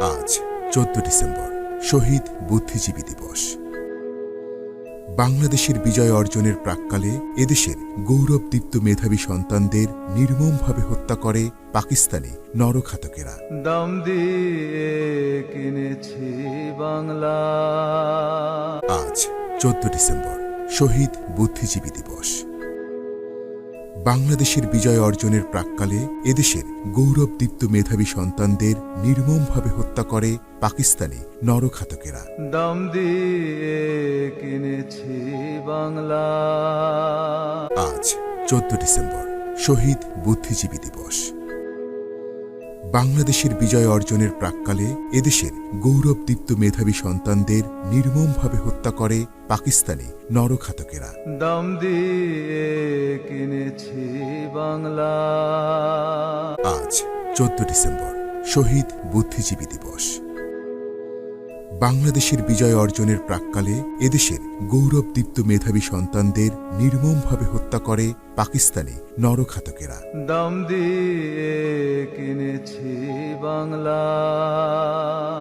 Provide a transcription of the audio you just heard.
আজ 14 ডিসেম্বর শহীদ বুদ্ধিজীবী দিবস। বাংলাদেশের বিজয় অর্জনের প্রাক্কালে এদেশের গৌরবদীপ্ত মেধাবী সন্তানদের নির্মমভাবে হত্যা করে পাকিস্তানি নরঘাতকেরা। দাম দিয়ে কিনেছি বাংলা। আজ 14 ডিসেম্বর শহীদ বুদ্ধিজীবী দিবস। বাংলাদেশের বিজয় অর্জনের প্রাক্কালে এদেশের গৌরবদীপ্ত মেধাবী সন্তানদের নির্মমভাবে হত্যা করে পাকিস্তানি নরঘাতকেরা। দাম দিয়ে কিনেছি বাংলা। আজ 14 ডিসেম্বর শহীদ বুদ্ধিজীবী দিবস। বাংলাদেশের বিজয় অর্জনের প্রাক্কালে এদেশের গৌরবদীপ্ত মেধাবী সন্তানদের নির্মমভাবে হত্যা করে পাকিস্তানি নরঘাতকেরা। দাম দিয়ে কিনেছি বাংলা। আজ 14 ডিসেম্বর শহীদ বুদ্ধিজীবী দিবস। বাংলাদেশের বিজয় অর্জনের প্রাক্কালে এদেশের গৌরবদীপ্ত মেধাবী সন্তানদের নির্মমভাবে হত্যা করে পাকিস্তানি নরঘাতকেরা। দাম দিয়ে কিনেছি বাংলা।